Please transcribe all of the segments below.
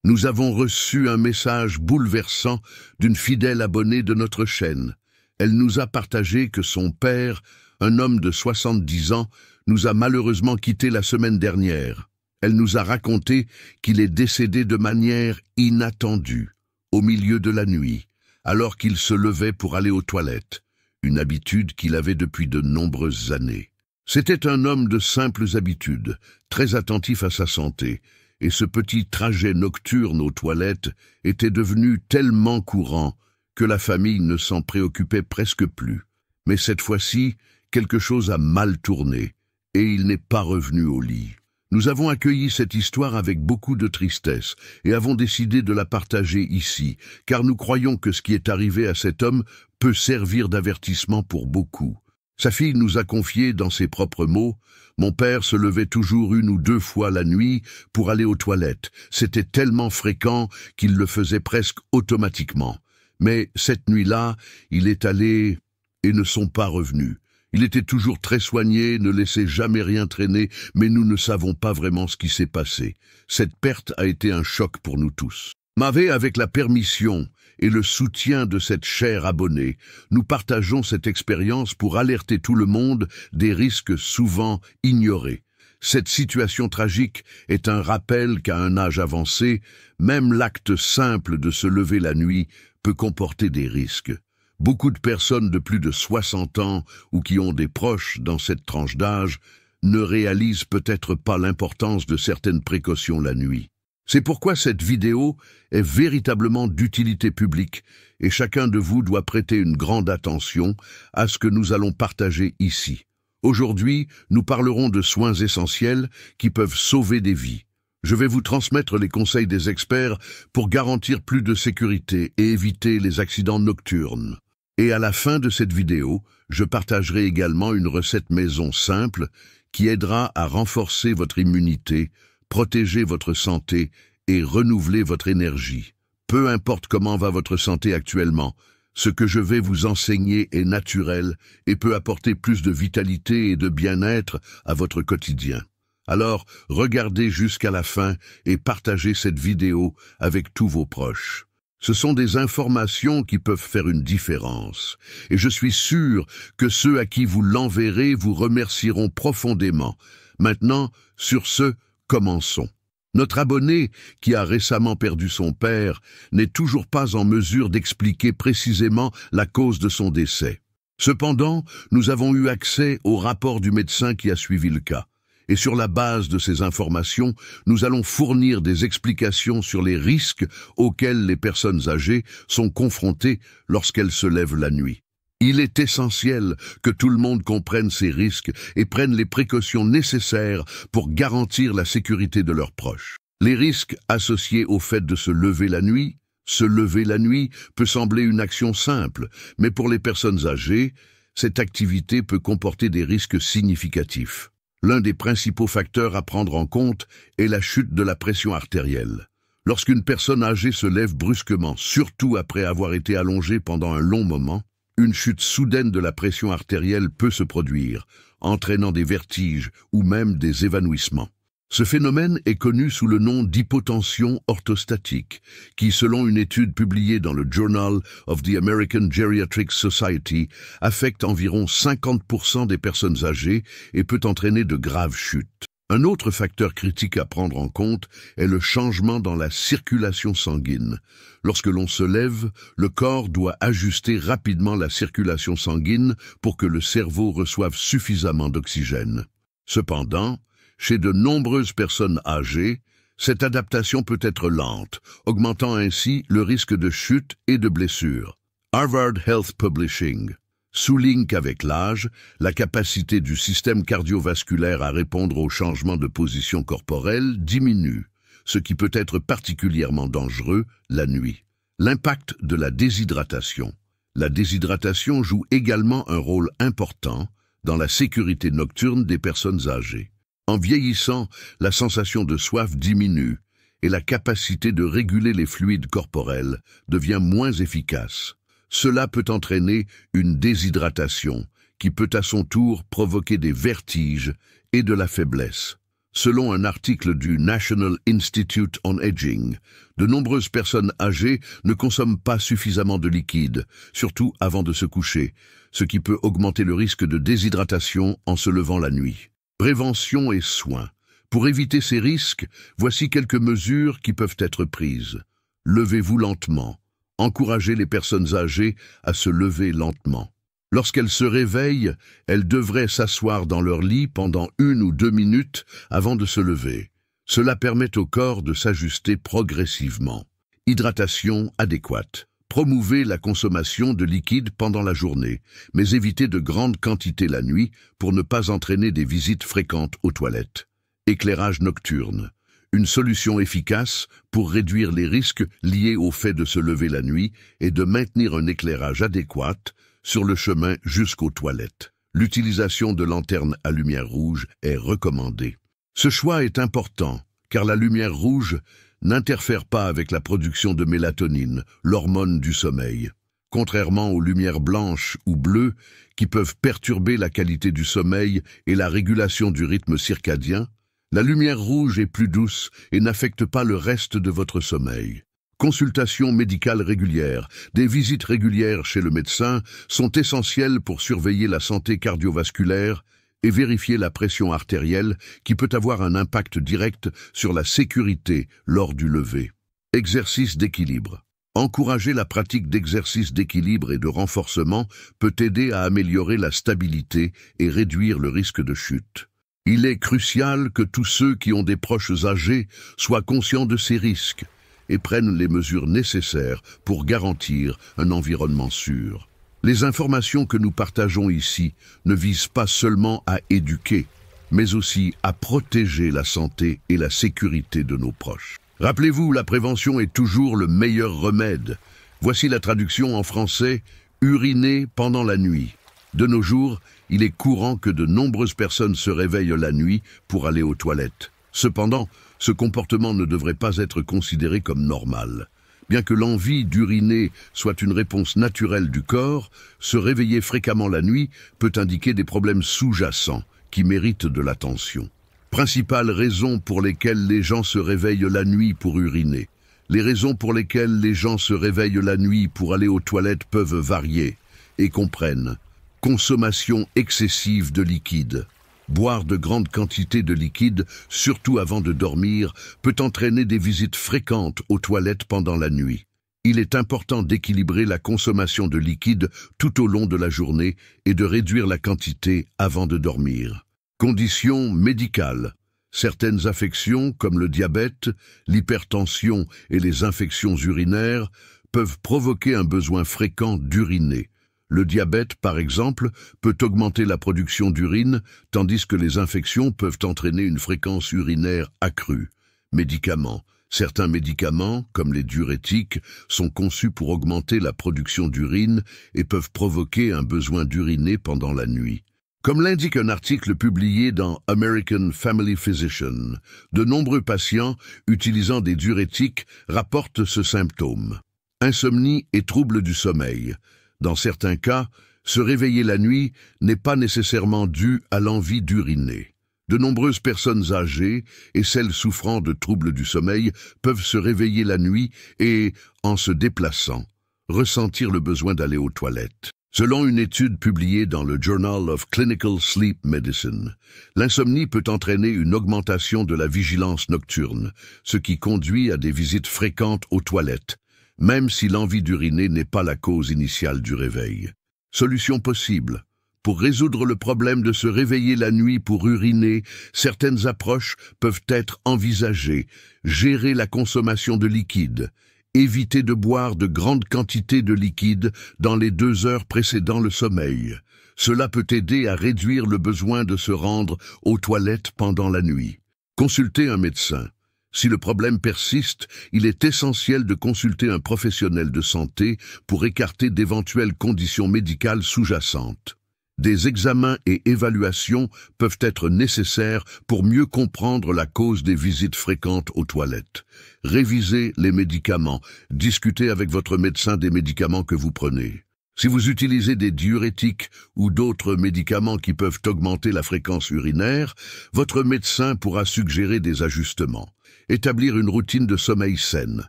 Nous avons reçu un message bouleversant d'une fidèle abonnée de notre chaîne. Elle nous a partagé que son père, un homme de 70 ans, nous a malheureusement quittés la semaine dernière. Elle nous a raconté qu'il est décédé de manière inattendue, au milieu de la nuit, alors qu'il se levait pour aller aux toilettes, une habitude qu'il avait depuis de nombreuses années. C'était un homme de simples habitudes, très attentif à sa santé, et ce petit trajet nocturne aux toilettes était devenu tellement courant que la famille ne s'en préoccupait presque plus. Mais cette fois-ci, quelque chose a mal tourné, et il n'est pas revenu au lit. Nous avons accueilli cette histoire avec beaucoup de tristesse et avons décidé de la partager ici, car nous croyons que ce qui est arrivé à cet homme peut servir d'avertissement pour beaucoup. Sa fille nous a confié dans ses propres mots « Mon père se levait toujours 1 ou 2 fois la nuit pour aller aux toilettes. C'était tellement fréquent qu'il le faisait presque automatiquement. Mais cette nuit-là, il est allé et ne sont pas revenus. Il était toujours très soigné, ne laissait jamais rien traîner, mais nous ne savons pas vraiment ce qui s'est passé. Cette perte a été un choc pour nous tous. Mais avec la permission et le soutien de cette chère abonnée, nous partageons cette expérience pour alerter tout le monde des risques souvent ignorés. Cette situation tragique est un rappel qu'à un âge avancé, même l'acte simple de se lever la nuit peut comporter des risques. Beaucoup de personnes de plus de 60 ans ou qui ont des proches dans cette tranche d'âge ne réalisent peut-être pas l'importance de certaines précautions la nuit. C'est pourquoi cette vidéo est véritablement d'utilité publique et chacun de vous doit prêter une grande attention à ce que nous allons partager ici. Aujourd'hui, nous parlerons de soins essentiels qui peuvent sauver des vies. Je vais vous transmettre les conseils des experts pour garantir plus de sécurité et éviter les accidents nocturnes. Et à la fin de cette vidéo, je partagerai également une recette maison simple qui aidera à renforcer votre immunité, protéger votre santé et renouveler votre énergie. Peu importe comment va votre santé actuellement, ce que je vais vous enseigner est naturel et peut apporter plus de vitalité et de bien-être à votre quotidien. Alors, regardez jusqu'à la fin et partagez cette vidéo avec tous vos proches. Ce sont des informations qui peuvent faire une différence, et je suis sûr que ceux à qui vous l'enverrez vous remercieront profondément. Maintenant, sur ce, commençons. Notre abonné, qui a récemment perdu son père, n'est toujours pas en mesure d'expliquer précisément la cause de son décès. Cependant, nous avons eu accès au rapport du médecin qui a suivi le cas. Et sur la base de ces informations, nous allons fournir des explications sur les risques auxquels les personnes âgées sont confrontées lorsqu'elles se lèvent la nuit. Il est essentiel que tout le monde comprenne ces risques et prenne les précautions nécessaires pour garantir la sécurité de leurs proches. Les risques associés au fait de se lever la nuit peut sembler une action simple, mais pour les personnes âgées, cette activité peut comporter des risques significatifs. L'un des principaux facteurs à prendre en compte est la chute de la pression artérielle. Lorsqu'une personne âgée se lève brusquement, surtout après avoir été allongée pendant un long moment, une chute soudaine de la pression artérielle peut se produire, entraînant des vertiges ou même des évanouissements. Ce phénomène est connu sous le nom d'hypotension orthostatique, qui, selon une étude publiée dans le Journal of the American Geriatric Society, affecte environ 50% des personnes âgées et peut entraîner de graves chutes. Un autre facteur critique à prendre en compte est le changement dans la circulation sanguine. Lorsque l'on se lève, le corps doit ajuster rapidement la circulation sanguine pour que le cerveau reçoive suffisamment d'oxygène. Cependant, chez de nombreuses personnes âgées, cette adaptation peut être lente, augmentant ainsi le risque de chute et de blessure. Harvard Health Publishing souligne qu'avec l'âge, la capacité du système cardiovasculaire à répondre aux changements de position corporelle diminue, ce qui peut être particulièrement dangereux la nuit. L'impact de la déshydratation. La déshydratation joue également un rôle important dans la sécurité nocturne des personnes âgées. En vieillissant, la sensation de soif diminue et la capacité de réguler les fluides corporels devient moins efficace. Cela peut entraîner une déshydratation qui peut à son tour provoquer des vertiges et de la faiblesse. Selon un article du National Institute on Aging, de nombreuses personnes âgées ne consomment pas suffisamment de liquide, surtout avant de se coucher, ce qui peut augmenter le risque de déshydratation en se levant la nuit. Prévention et soins. Pour éviter ces risques, voici quelques mesures qui peuvent être prises. Levez-vous lentement. Encouragez les personnes âgées à se lever lentement. Lorsqu'elles se réveillent, elles devraient s'asseoir dans leur lit pendant 1 ou 2 minutes avant de se lever. Cela permet au corps de s'ajuster progressivement. Hydratation adéquate. Promouvez la consommation de liquide pendant la journée, mais évitez de grandes quantités la nuit pour ne pas entraîner des visites fréquentes aux toilettes. Éclairage nocturne. Une solution efficace pour réduire les risques liés au fait de se lever la nuit et de maintenir un éclairage adéquat sur le chemin jusqu'aux toilettes. L'utilisation de lanternes à lumière rouge est recommandée. Ce choix est important, car la lumière rouge n'interfère pas avec la production de mélatonine, l'hormone du sommeil. Contrairement aux lumières blanches ou bleues, qui peuvent perturber la qualité du sommeil et la régulation du rythme circadien, la lumière rouge est plus douce et n'affecte pas le reste de votre sommeil. Consultations médicales régulières, des visites régulières chez le médecin sont essentielles pour surveiller la santé cardiovasculaire et vérifier la pression artérielle qui peut avoir un impact direct sur la sécurité lors du lever. Exercice d'équilibre. Encourager la pratique d'exercices d'équilibre et de renforcement peut aider à améliorer la stabilité et réduire le risque de chute. Il est crucial que tous ceux qui ont des proches âgés soient conscients de ces risques et prennent les mesures nécessaires pour garantir un environnement sûr. Les informations que nous partageons ici ne visent pas seulement à éduquer, mais aussi à protéger la santé et la sécurité de nos proches. Rappelez-vous, la prévention est toujours le meilleur remède. Voici la traduction en français « uriner pendant la nuit ». De nos jours, il est courant que de nombreuses personnes se réveillent la nuit pour aller aux toilettes. Cependant, ce comportement ne devrait pas être considéré comme normal. Bien que l'envie d'uriner soit une réponse naturelle du corps, se réveiller fréquemment la nuit peut indiquer des problèmes sous-jacents qui méritent de l'attention. Principales raisons pour lesquelles les gens se réveillent la nuit pour uriner. Les raisons pour lesquelles les gens se réveillent la nuit pour aller aux toilettes peuvent varier et comprennent consommation excessive de liquide. Boire de grandes quantités de liquide, surtout avant de dormir, peut entraîner des visites fréquentes aux toilettes pendant la nuit. Il est important d'équilibrer la consommation de liquide tout au long de la journée et de réduire la quantité avant de dormir. Conditions médicales. Certaines affections, comme le diabète, l'hypertension et les infections urinaires, peuvent provoquer un besoin fréquent d'uriner. Le diabète, par exemple, peut augmenter la production d'urine, tandis que les infections peuvent entraîner une fréquence urinaire accrue. Médicaments. Certains médicaments, comme les diurétiques, sont conçus pour augmenter la production d'urine et peuvent provoquer un besoin d'uriner pendant la nuit. Comme l'indique un article publié dans American Family Physician, de nombreux patients utilisant des diurétiques rapportent ce symptôme. Insomnie et troubles du sommeil. Dans certains cas, se réveiller la nuit n'est pas nécessairement dû à l'envie d'uriner. De nombreuses personnes âgées et celles souffrant de troubles du sommeil peuvent se réveiller la nuit et, en se déplaçant, ressentir le besoin d'aller aux toilettes. Selon une étude publiée dans le Journal of Clinical Sleep Medicine, l'insomnie peut entraîner une augmentation de la vigilance nocturne, ce qui conduit à des visites fréquentes aux toilettes, même si l'envie d'uriner n'est pas la cause initiale du réveil. Solution possible. Pour résoudre le problème de se réveiller la nuit pour uriner, certaines approches peuvent être envisagées. Gérer la consommation de liquide. Éviter de boire de grandes quantités de liquide dans les 2 heures précédant le sommeil. Cela peut aider à réduire le besoin de se rendre aux toilettes pendant la nuit. Consulter un médecin. Si le problème persiste, il est essentiel de consulter un professionnel de santé pour écarter d'éventuelles conditions médicales sous-jacentes. Des examens et évaluations peuvent être nécessaires pour mieux comprendre la cause des visites fréquentes aux toilettes. Révisez les médicaments. Discutez avec votre médecin des médicaments que vous prenez. Si vous utilisez des diurétiques ou d'autres médicaments qui peuvent augmenter la fréquence urinaire, votre médecin pourra suggérer des ajustements. Établir une routine de sommeil saine.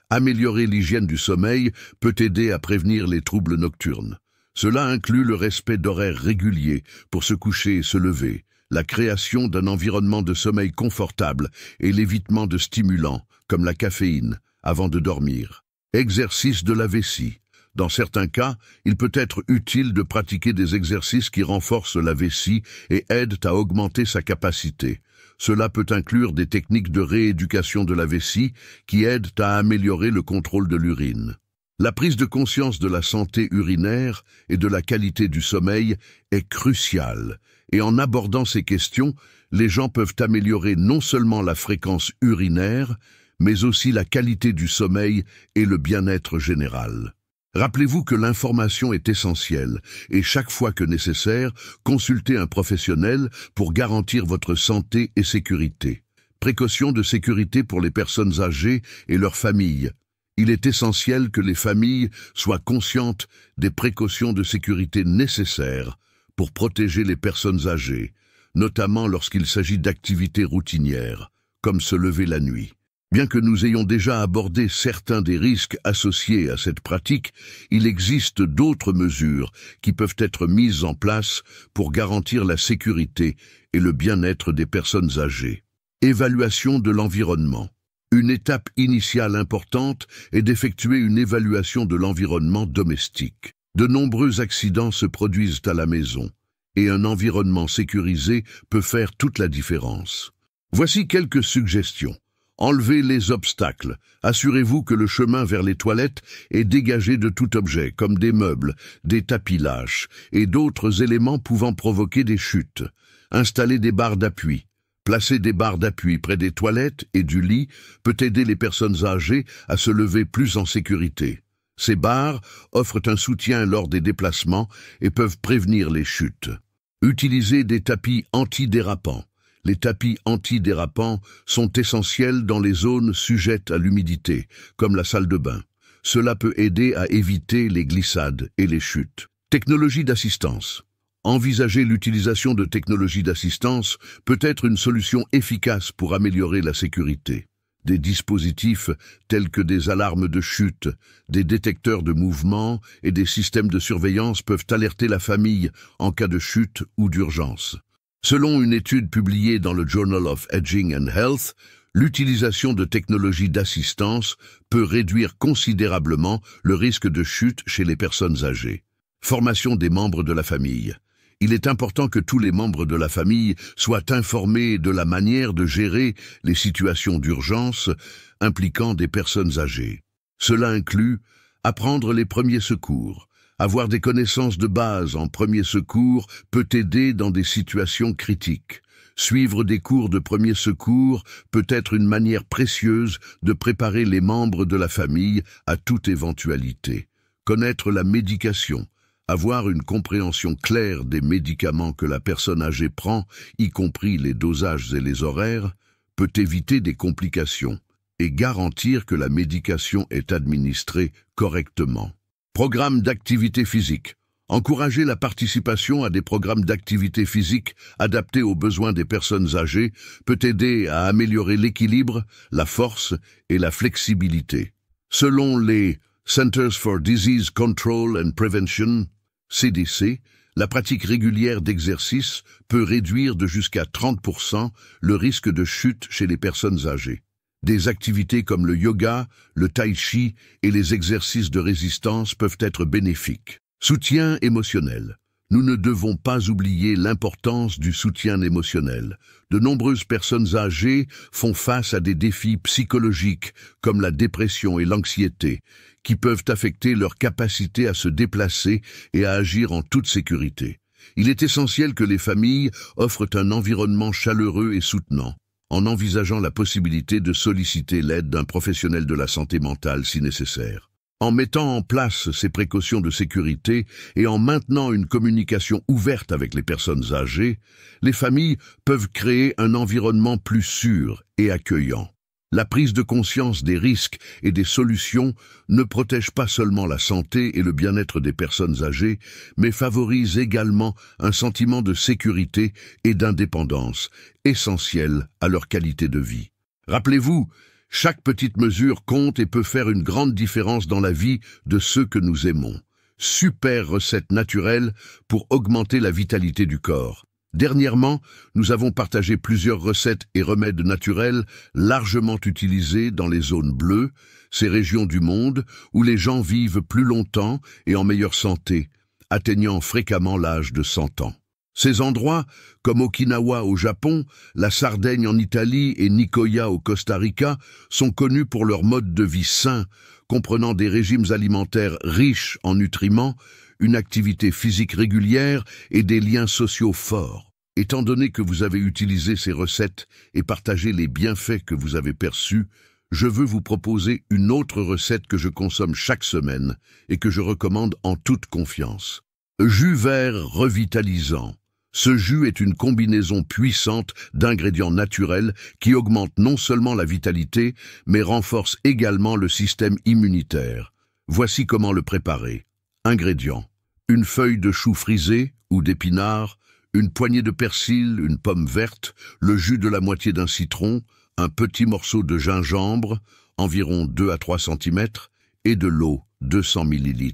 Améliorer l'hygiène du sommeil peut aider à prévenir les troubles nocturnes. Cela inclut le respect d'horaires réguliers pour se coucher et se lever, la création d'un environnement de sommeil confortable et l'évitement de stimulants, comme la caféine, avant de dormir. Exercice de la vessie. Dans certains cas, il peut être utile de pratiquer des exercices qui renforcent la vessie et aident à augmenter sa capacité. Cela peut inclure des techniques de rééducation de la vessie qui aident à améliorer le contrôle de l'urine. La prise de conscience de la santé urinaire et de la qualité du sommeil est cruciale, et en abordant ces questions, les gens peuvent améliorer non seulement la fréquence urinaire, mais aussi la qualité du sommeil et le bien-être général. Rappelez-vous que l'information est essentielle et chaque fois que nécessaire, consultez un professionnel pour garantir votre santé et sécurité. Précautions de sécurité pour les personnes âgées et leurs familles. Il est essentiel que les familles soient conscientes des précautions de sécurité nécessaires pour protéger les personnes âgées, notamment lorsqu'il s'agit d'activités routinières, comme se lever la nuit. Bien que nous ayons déjà abordé certains des risques associés à cette pratique, il existe d'autres mesures qui peuvent être mises en place pour garantir la sécurité et le bien-être des personnes âgées. Évaluation de l'environnement. Une étape initiale importante est d'effectuer une évaluation de l'environnement domestique. De nombreux accidents se produisent à la maison, et un environnement sécurisé peut faire toute la différence. Voici quelques suggestions. Enlevez les obstacles. Assurez-vous que le chemin vers les toilettes est dégagé de tout objet, comme des meubles, des tapis lâches et d'autres éléments pouvant provoquer des chutes. Installez des barres d'appui. Placer des barres d'appui près des toilettes et du lit peut aider les personnes âgées à se lever plus en sécurité. Ces barres offrent un soutien lors des déplacements et peuvent prévenir les chutes. Utilisez des tapis antidérapants. Les tapis antidérapants sont essentiels dans les zones sujettes à l'humidité, comme la salle de bain. Cela peut aider à éviter les glissades et les chutes. Technologie d'assistance. Envisager l'utilisation de technologies d'assistance peut être une solution efficace pour améliorer la sécurité. Des dispositifs tels que des alarmes de chute, des détecteurs de mouvement et des systèmes de surveillance peuvent alerter la famille en cas de chute ou d'urgence. Selon une étude publiée dans le Journal of Aging and Health, l'utilisation de technologies d'assistance peut réduire considérablement le risque de chute chez les personnes âgées. Formation des membres de la famille. Il est important que tous les membres de la famille soient informés de la manière de gérer les situations d'urgence impliquant des personnes âgées. Cela inclut apprendre les premiers secours. Avoir des connaissances de base en premiers secours peut aider dans des situations critiques. Suivre des cours de premiers secours peut être une manière précieuse de préparer les membres de la famille à toute éventualité. Connaître la médication. Avoir une compréhension claire des médicaments que la personne âgée prend, y compris les dosages et les horaires, peut éviter des complications et garantir que la médication est administrée correctement. Programme d'activité physique. Encourager la participation à des programmes d'activité physique adaptés aux besoins des personnes âgées peut aider à améliorer l'équilibre, la force et la flexibilité. Selon les Centers for Disease Control and Prevention, CDC, la pratique régulière d'exercice peut réduire de jusqu'à 30% le risque de chute chez les personnes âgées. Des activités comme le yoga, le tai chi et les exercices de résistance peuvent être bénéfiques. Soutien émotionnel. Nous ne devons pas oublier l'importance du soutien émotionnel. De nombreuses personnes âgées font face à des défis psychologiques comme la dépression et l'anxiété, qui peuvent affecter leur capacité à se déplacer et à agir en toute sécurité. Il est essentiel que les familles offrent un environnement chaleureux et soutenant, en envisageant la possibilité de solliciter l'aide d'un professionnel de la santé mentale si nécessaire. En mettant en place ces précautions de sécurité et en maintenant une communication ouverte avec les personnes âgées, les familles peuvent créer un environnement plus sûr et accueillant. La prise de conscience des risques et des solutions ne protège pas seulement la santé et le bien-être des personnes âgées, mais favorise également un sentiment de sécurité et d'indépendance, essentiel à leur qualité de vie. Rappelez-vous, chaque petite mesure compte et peut faire une grande différence dans la vie de ceux que nous aimons. Super recette naturelle pour augmenter la vitalité du corps. Dernièrement, nous avons partagé plusieurs recettes et remèdes naturels largement utilisés dans les zones bleues, ces régions du monde où les gens vivent plus longtemps et en meilleure santé, atteignant fréquemment l'âge de 100 ans. Ces endroits, comme Okinawa au Japon, la Sardaigne en Italie et Nicoya au Costa Rica, sont connus pour leur mode de vie sain, comprenant des régimes alimentaires riches en nutriments, une activité physique régulière et des liens sociaux forts. Étant donné que vous avez utilisé ces recettes et partagé les bienfaits que vous avez perçus, je veux vous proposer une autre recette que je consomme chaque semaine et que je recommande en toute confiance. Jus vert revitalisant. Ce jus est une combinaison puissante d'ingrédients naturels qui augmente non seulement la vitalité, mais renforce également le système immunitaire. Voici comment le préparer. Ingrédients: une feuille de chou frisé ou d'épinard, une poignée de persil, une pomme verte, le jus de la moitié d'un citron, un petit morceau de gingembre, environ 2 à 3 cm, et de l'eau, 200 ml.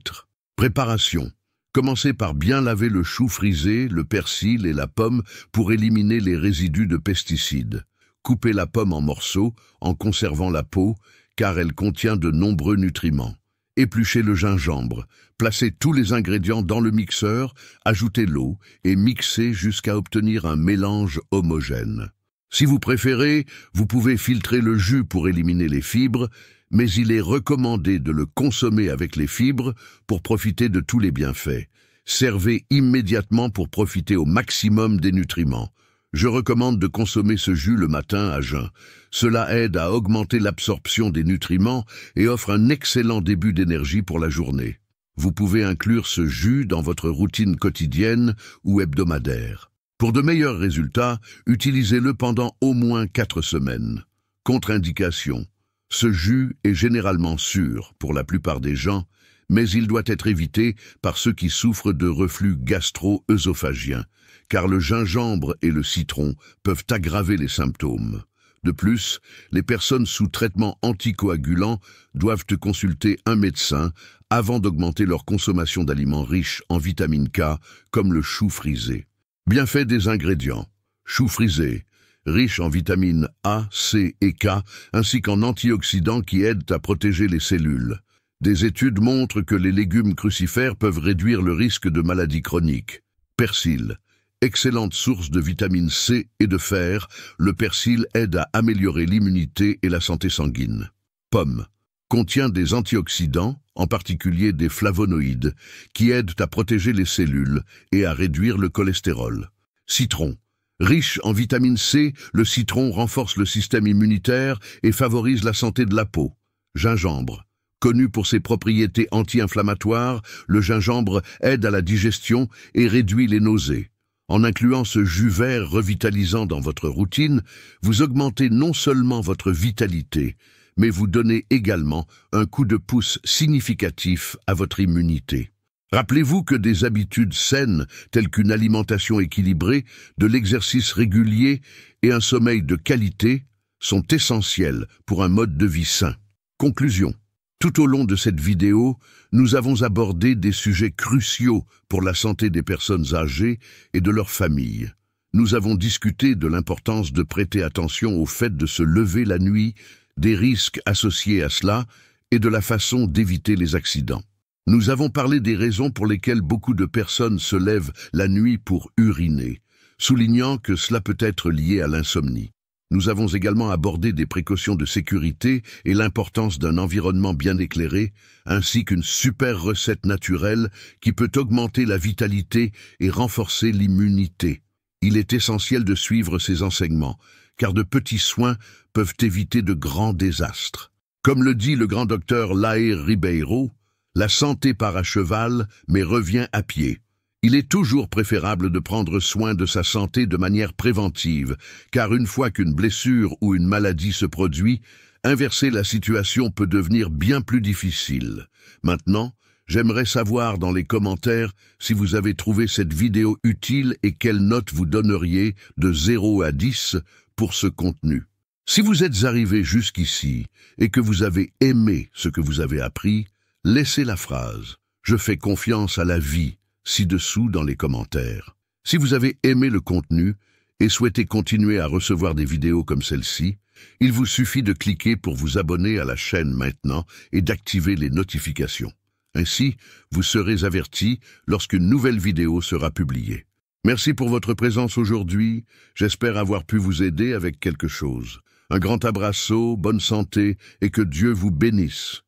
Préparation: commencez par bien laver le chou frisé, le persil et la pomme pour éliminer les résidus de pesticides. Coupez la pomme en morceaux en conservant la peau, car elle contient de nombreux nutriments. Épluchez le gingembre, placez tous les ingrédients dans le mixeur, ajoutez l'eau et mixez jusqu'à obtenir un mélange homogène. Si vous préférez, vous pouvez filtrer le jus pour éliminer les fibres, mais il est recommandé de le consommer avec les fibres pour profiter de tous les bienfaits. Servez immédiatement pour profiter au maximum des nutriments. Je recommande de consommer ce jus le matin à jeun. Cela aide à augmenter l'absorption des nutriments et offre un excellent début d'énergie pour la journée. Vous pouvez inclure ce jus dans votre routine quotidienne ou hebdomadaire. Pour de meilleurs résultats, utilisez-le pendant au moins 4 semaines. Contre-indication: ce jus est généralement sûr pour la plupart des gens, mais il doit être évité par ceux qui souffrent de reflux gastro-œsophagien, car le gingembre et le citron peuvent aggraver les symptômes. De plus, les personnes sous traitement anticoagulant doivent consulter un médecin avant d'augmenter leur consommation d'aliments riches en vitamine K, comme le chou frisé. Bienfaits des ingrédients: chou frisé, riche en vitamines A, C et K, ainsi qu'en antioxydants qui aident à protéger les cellules. Des études montrent que les légumes crucifères peuvent réduire le risque de maladies chroniques. Persil. Excellente source de vitamine C et de fer, le persil aide à améliorer l'immunité et la santé sanguine. Pomme. Contient des antioxydants, en particulier des flavonoïdes, qui aident à protéger les cellules et à réduire le cholestérol. Citron. Riche en vitamine C, le citron renforce le système immunitaire et favorise la santé de la peau. Gingembre. Connu pour ses propriétés anti-inflammatoires, le gingembre aide à la digestion et réduit les nausées. En incluant ce jus vert revitalisant dans votre routine, vous augmentez non seulement votre vitalité, mais vous donnez également un coup de pouce significatif à votre immunité. Rappelez-vous que des habitudes saines, telles qu'une alimentation équilibrée, de l'exercice régulier et un sommeil de qualité, sont essentiels pour un mode de vie sain. Conclusion. Tout au long de cette vidéo, nous avons abordé des sujets cruciaux pour la santé des personnes âgées et de leurs familles. Nous avons discuté de l'importance de prêter attention au fait de se lever la nuit, des risques associés à cela et de la façon d'éviter les accidents. Nous avons parlé des raisons pour lesquelles beaucoup de personnes se lèvent la nuit pour uriner, soulignant que cela peut être lié à l'insomnie. Nous avons également abordé des précautions de sécurité et l'importance d'un environnement bien éclairé, ainsi qu'une super recette naturelle qui peut augmenter la vitalité et renforcer l'immunité. Il est essentiel de suivre ces enseignements, car de petits soins peuvent éviter de grands désastres. Comme le dit le grand docteur Lair Ribeiro, la santé part à cheval, mais revient à pied. Il est toujours préférable de prendre soin de sa santé de manière préventive, car une fois qu'une blessure ou une maladie se produit, Inverser la situation peut devenir bien plus difficile. Maintenant, j'aimerais savoir dans les commentaires si vous avez trouvé cette vidéo utile et quelle note vous donneriez de 0 à 10 pour ce contenu. Si vous êtes arrivé jusqu'ici et que vous avez aimé ce que vous avez appris, laissez la phrase « Je fais confiance à la vie » ci-dessous dans les commentaires. Si vous avez aimé le contenu et souhaitez continuer à recevoir des vidéos comme celle-ci, il vous suffit de cliquer pour vous abonner à la chaîne maintenant et d'activer les notifications. Ainsi, vous serez averti lorsqu'une nouvelle vidéo sera publiée. Merci pour votre présence aujourd'hui. J'espère avoir pu vous aider avec quelque chose. Un grand abrazo, bonne santé et que Dieu vous bénisse.